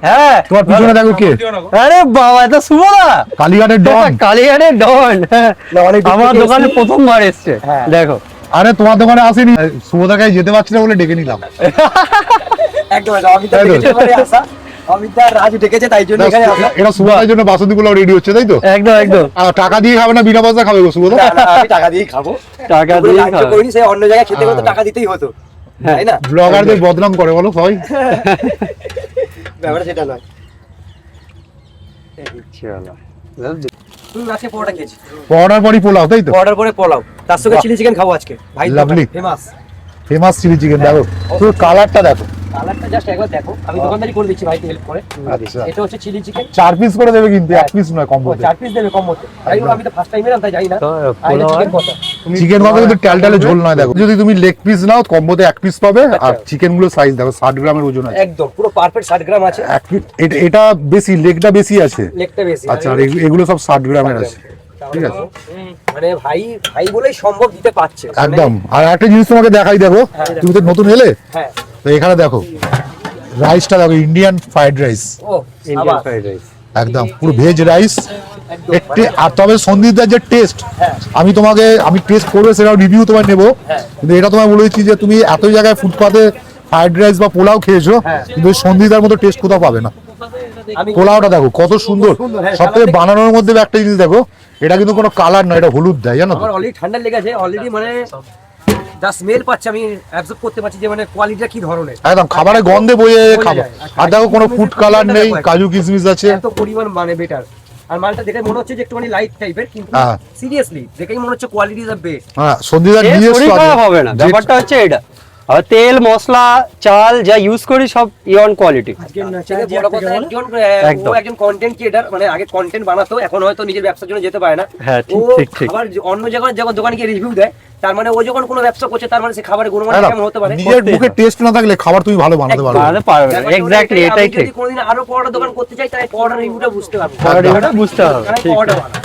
হ্যাঁ তোমার পিছনে দেখো কে? আরে বাবা এটা সুমনা কালীঘাটের ডন। কালীঘাটের ডন আমার দোকানে প্রথমবার এসছে দেখো। আরে তোমার দোকানে আসেনি, সুবোধাকে যেতে পারছি না বলে ডেকে নিলাম। একদম অমিতার রাজু ডেকেছে তাই জন্য এখানে আসা। এটা সুবোধার জন্য বাসন্তী পোলাও রেডি হচ্ছে, তাই তো? একদম একদম টাকা দিয়ে খাবে না বিনা পয়সা খাবে গো সুবোধা? না, না, আমি টাকা দিয়েই খাবো। টাকা দিয়ে লাঞ্চ খাবে। করিনি, সে অন্য জায়গায় খেতে হতো টাকা দিতেই হতো, তাই না? ব্লগারদের বদনাম করে বলো সবাই। ব্যাপারটা সেটা নয়। চলো তুমি আজকে পরোটা খেয়েছি, পড়ার পরই পোলাও, তাই তো? পরোটার পরে পোলাও, তার সঙ্গে বাহ। চিলি চিকেন খাবো আজকে ভাই। Lovely. Famous famous chilli chicken দেখো, পুরো কালারটা দেখো। কালারটা জাস্ট একবার দেখো, আমি দোকানদারি করে দিচ্ছি ভাইকে হেল্প করে। আচ্ছা, এটা হচ্ছে চিলি চিকেন, 4 পিস করে দেবে কিন্তু, 1 পিস নয় কম বলতে। 4 পিস দেবে কম মতে। তাই বলে আমি তো ফার্স্ট টাইম এলাম তাই জানি না। তো আর এটা পোলাও চিকেন কত? চিকেন মাংস কিন্তু টালটালে ঝোল নয় দেখো। যদি তুমি লেগ পিস নাও কম্বোতে 1 পিস পাবে, আর চিকেন গুলো সাইজ দেখো 60 গ্রামের ওজন আছে। একদম পুরো পারফেক্ট 60 গ্রাম আছে, এটা বেশি, লেগটা বেশি আছে। লেগটা বেশি। আচ্ছা, আর এগুলো সব 60 গ্রামের আছে। ঠিক আছে, মানে ভাই ভাই বলেই সম্ভব দিতে পারছে মানে- একদম। আর একটা জিনিস তোমাকে দেখাই, দেখো তুমি তো নতুন এলে, হ্যাঁ। তো এখানে দেখো রাইসটা দেখো, ইন্ডিয়ান ফ্রাইড রাইস, ও ইন্ডিয়ান আবার ফ্রাইড রাইস একদম পুরো ভেজ রাইস। একদম আর তবে সন্দীপদার যে টেস্ট, হ্যাঁ। আমি টেস্ট করবে সেটাও রিভিউ তোমায় নেবো, হ্যাঁ। কিন্তু এটা তোমায় বলেছি যে তুমি এত জায়গায় ফুটপাতে ফ্রাইড রাইস বা পোলাও খেয়েছো, হ্যাঁ। কিন্তু সন্দীপদার মতো টেস্ট কোথাও পাবে না। আমি পোলাওটা দেখো কত সুন্দর, সুন্দর, হ্যাঁ, সবথেকে সামনে বানানোর মধ্যে একটা জিনিস দেখো, এটা কিন্তু কোনো কালার নয়, এটা হলুদ দেয়, জানো তো? আমার অলরেডি ঠান্ডা লেগেছে অলরেডি, মানে যা স্মেল পাচ্ছি আমি অ্যাবজর্ব করতে পারছি যে মানে কোয়ালিটিটা কি ধরনের, একদম খাবারের গন্ধে বয়ে বোঝা খাবার। যায়। আর দেখো কোনো আর ফুড কালার নেই, দেখো, কাজু কিশমিশ আছে। এত পরিমাণ মানে বেটার। আর মালটা দেখে মনে হচ্ছে যে একটুখানি লাইট টাইপের, কিন্তু হ্যাঁ। সিরিয়াসলি দেখেই মনে হচ্ছে কোয়ালিটি ইজ দ্য বেস্ট। হ্যাঁ, সন্দীপদার এর নিজস্ব শরীর আছে। খারাপ হবে না, ব্যাপারটা হচ্ছে এটা। আর তেল মশলা চাল যা ইউজ করি সব ইয়ন কোয়ালিটি। বড় কথা একজন একদম। ও একজন কন্টেন্ট ক্রিয়েটার, মানে আগে কন্টেন্ট বানাতো, এখন হয়তো নিজের ব্যবসার জন্য যেতে পারে না। হ্যাঁ, ঠিক, ও ঠিক, ঠিক। খাবার অন্য জায়গায় যখন দোকানে গিয়ে রিভিউ দেয়, তার মানে ও যখন কোনো ব্যবসা করছে তার মানে সে খাবারের গুণমান একদম। কেমন হতে পারে। নিজের মুখে টেস্ট না থাকলে খাবার তুমি ভালো বানাতে পারবে না। বানাতে পারবে না, ব্যাপারটা এক্স্যাক্টলি ওটাই, এটাই আমি ঠিক। যদি কোনোদিন আরো পরোটা দোকান করতে চাই তাহলে পরোটার রিভিউটা বুঝতে পারবো, পরোটা রিভিউটা বুঝতে হবে, কারণ আমি ঠিক, পরোটা ঠিক। বানাই।